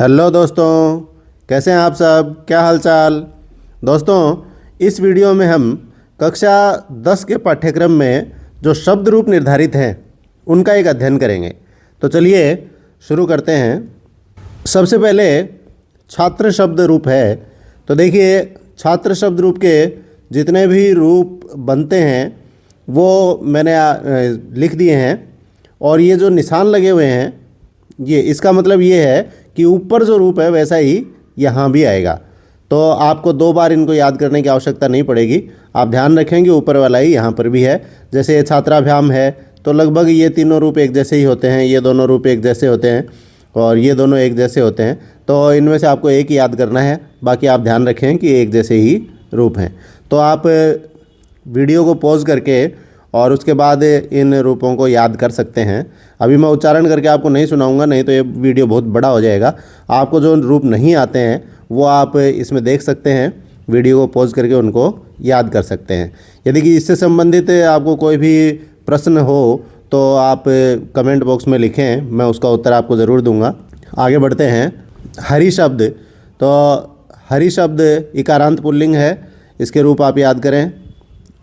Hello दोस्तों, कैसे हैं आप सब? क्या हाल चाल? दोस्तों, इस वीडियो में हम कक्षा 10 के पाठ्यक्रम में जो शब्द रूप निर्धारित हैं उनका एक अध्ययन करेंगे। तो चलिए शुरू करते हैं। सबसे पहले छात्र शब्द रूप है। तो देखिए, छात्र शब्द रूप के जितने भी रूप बनते हैं वो मैंने लिख दिए हैं। और ये जो निशान लगे हुए हैं, ये इसका मतलब ये है कि ऊपर जो रूप है वैसा ही यहाँ भी आएगा। तो आपको 2 बार इनको याद करने की आवश्यकता नहीं पड़ेगी। आप ध्यान रखेंगे ऊपर वाला ही यहाँ पर भी है। जैसे ये छात्राभ्याम है तो लगभग ये तीनों रूप एक जैसे ही होते हैं, ये दोनों रूप एक जैसे होते हैं और ये दोनों एक जैसे होते हैं। तो इनमें से आपको एक ही याद करना है, बाकी आप ध्यान रखें कि एक जैसे ही रूप हैं। तो आप वीडियो को पॉज करके और उसके बाद इन रूपों को याद कर सकते हैं। अभी मैं उच्चारण करके आपको नहीं सुनाऊंगा, नहीं तो ये वीडियो बहुत बड़ा हो जाएगा। आपको जो रूप नहीं आते हैं वो आप इसमें देख सकते हैं, वीडियो को पॉज करके उनको याद कर सकते हैं। यदि कि इससे संबंधित आपको कोई भी प्रश्न हो तो आप कमेंट बॉक्स में लिखें, मैं उसका उत्तर आपको ज़रूर दूंगा। आगे बढ़ते हैं। हरि शब्द। तो हरि शब्द इकारांत पुल्लिंग है, इसके रूप आप याद करें।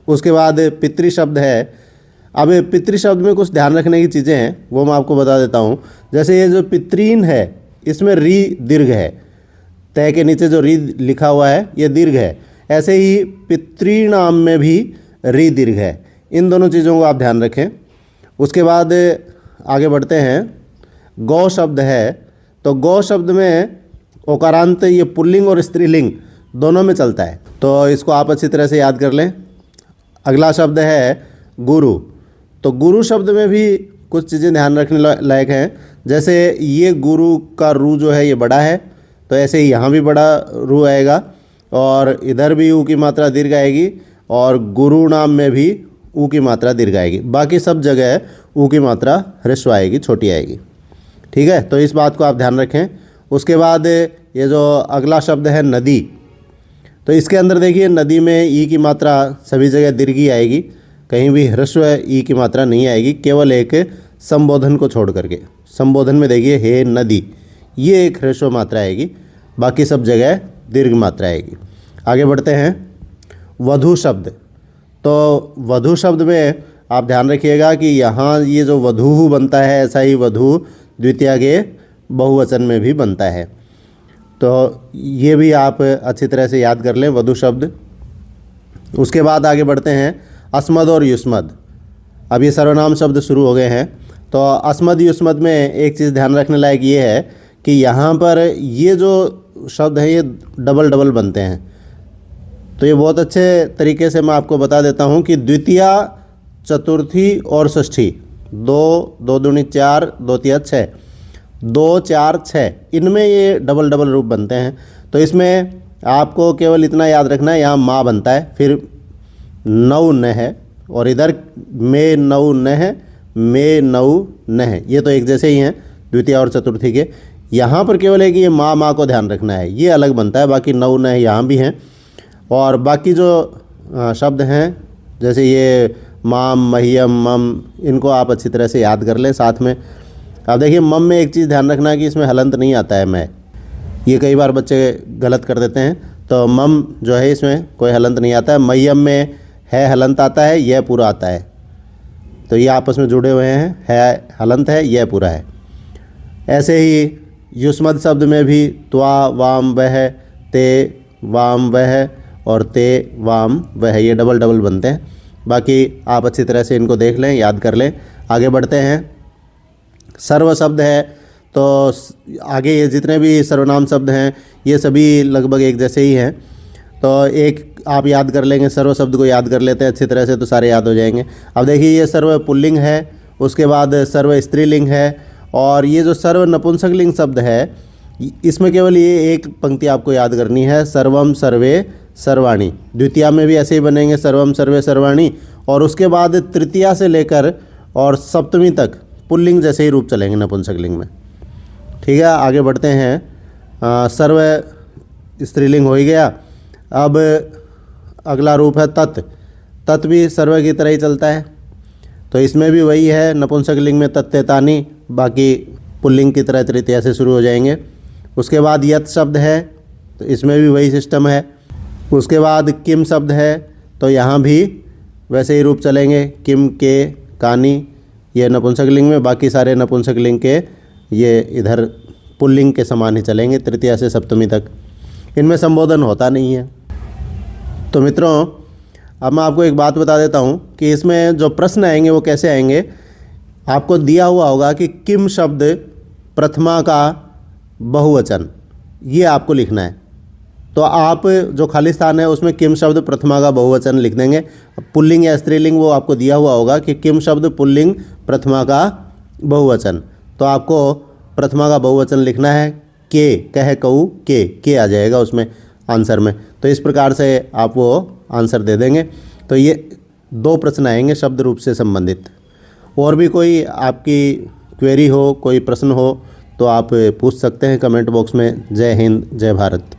उसके बाद पितृ शब्द है। अब पितृ शब्द में कुछ ध्यान रखने की चीज़ें हैं, वो मैं आपको बता देता हूँ। जैसे ये जो पितृन है, इसमें री दीर्घ है। तय के नीचे जो री लिखा हुआ है ये दीर्घ है। ऐसे ही पितृनाम में भी री दीर्घ है। इन दोनों चीज़ों को आप ध्यान रखें। उसके बाद आगे बढ़ते हैं। गौ शब्द है। तो गौ शब्द में ओकारांत ये पुल्लिंग और स्त्रीलिंग दोनों में चलता है, तो इसको आप अच्छी तरह से याद कर लें। अगला शब्द है गुरु। तो गुरु शब्द में भी कुछ चीज़ें ध्यान रखने लायक हैं। जैसे ये गुरु का रू जो है ये बड़ा है, तो ऐसे ही यहाँ भी बड़ा रू आएगा और इधर भी ऊ की मात्रा दीर्घ आएगी और गुरु नाम में भी ऊ की मात्रा दीर्घ आएगी। बाकी सब जगह ऊ की मात्रा ह्रस्व आएगी, छोटी आएगी। ठीक है, तो इस बात को आप ध्यान रखें। उसके बाद ये जो अगला शब्द है नदी। तो इसके अंदर देखिए, नदी में ई की मात्रा सभी जगह दीर्घ ही आएगी, कहीं भी ह्रस्व ई की मात्रा नहीं आएगी, केवल एक संबोधन को छोड़ करके। संबोधन में देखिए हे नदी, ये एक ह्रस्व मात्रा आएगी, बाकी सब जगह दीर्घ मात्रा आएगी। आगे बढ़ते हैं। वधू शब्द। तो वधू शब्द में आप ध्यान रखिएगा कि यहाँ ये जो वधू बनता है, ऐसा ही वधू द्वितीया के बहुवचन में भी बनता है। तो ये भी आप अच्छी तरह से याद कर लें, वधू शब्द। उसके बाद आगे बढ़ते हैं। अस्मद और युष्मद। अब ये सर्वनाम शब्द शुरू हो गए हैं। तो अस्मद युष्मद में एक चीज़ ध्यान रखने लायक ये है कि यहाँ पर ये जो शब्द हैं ये डबल डबल बनते हैं। तो ये बहुत अच्छे तरीके से मैं आपको बता देता हूँ कि द्वितीया, चतुर्थी और षष्ठी, 2 2 दूनी 4, 2 तिया 6, 2 4 6, इनमें ये डबल डबल रूप बनते हैं। तो इसमें आपको केवल इतना याद रखना है, यहाँ माँ बनता है, फिर नौ न है और इधर में नौ न है, में नौ न है। ये तो एक जैसे ही हैं द्वितीय और चतुर्थी के। यहाँ पर केवल है कि ये माँ को ध्यान रखना है, ये अलग बनता है। बाकी नौ न यहाँ भी हैं। और बाकी जो शब्द हैं जैसे ये माम, महियम, मम, इनको आप अच्छी तरह से याद कर लें साथ में। अब देखिए, मम में एक चीज़ ध्यान रखना है कि इसमें हलंत नहीं आता है। मैं ये कई बार बच्चे गलत कर देते हैं। तो मम जो है इसमें कोई हलंत नहीं आता है। मय्यम में है हलंत आता है, यह पूरा आता है। तो ये आपस में जुड़े हुए हैं, है हलंत है, यह पूरा है। ऐसे ही युष्मद शब्द में भी त्वा वाम वह, ते वाम वह और ते वाम वह, ये डबल डबल बनते हैं। बाकी आप अच्छी तरह से इनको देख लें, याद कर लें। आगे बढ़ते हैं। सर्व शब्द है। तो आगे ये जितने भी सर्वनाम शब्द हैं ये सभी लगभग एक जैसे ही हैं। तो एक आप याद कर लेंगे, सर्व शब्द को याद कर लेते हैं अच्छी तरह से तो सारे याद हो जाएंगे। अब देखिए, ये सर्व पुल्लिंग है, उसके बाद सर्व स्त्रीलिंग है और ये जो सर्व नपुंसकलिंग शब्द है इसमें केवल ये एक पंक्ति आपको याद करनी है, सर्वम सर्वे सर्वाणी। द्वितीया में भी ऐसे ही बनेंगे, सर्वम सर्वे सर्वाणी। और उसके बाद तृतीया से लेकर और सप्तमी तक पुल्लिंग जैसे ही रूप चलेंगे नपुंसकलिंग में। ठीक है, आगे बढ़ते हैं। सर्व स्त्रीलिंग हो ही गया। अब अगला रूप है तत्। तत् भी सर्व की तरह ही चलता है। तो इसमें भी वही है, नपुंसकलिंग में तत्तेतानी, बाकी पुल्लिंग की तरह तृतीया से शुरू हो जाएंगे। उसके बाद यत शब्द है तो इसमें भी वही सिस्टम है। उसके बाद किम शब्द है तो यहाँ भी वैसे ही रूप चलेंगे, किम, के, कानी, ये नपुंसक लिंग में, बाकी सारे नपुंसक लिंग के ये इधर पुल्लिंग के समान ही चलेंगे तृतीया से सप्तमी तक। इनमें संबोधन होता नहीं है। तो मित्रों, अब मैं आपको एक बात बता देता हूँ कि इसमें जो प्रश्न आएंगे वो कैसे आएंगे। आपको दिया हुआ होगा कि किम शब्द प्रथमा का बहुवचन, ये आपको लिखना है। तो आप जो खाली स्थान है उसमें किम शब्द प्रथमा का बहुवचन लिख देंगे। पुल्लिंग या स्त्रीलिंग वो आपको दिया हुआ होगा कि किम शब्द पुल्लिंग प्रथमा का बहुवचन, तो आपको प्रथमा का बहुवचन लिखना है के, कह, कऊ, के आ जाएगा उसमें आंसर में। तो इस प्रकार से आप वो आंसर दे देंगे। तो ये 2 प्रश्न आएंगे शब्द रूप से संबंधित। और भी कोई आपकी क्वेरी हो, कोई प्रश्न हो तो आप पूछ सकते हैं कमेंट बॉक्स में। जय हिंद, जय भारत।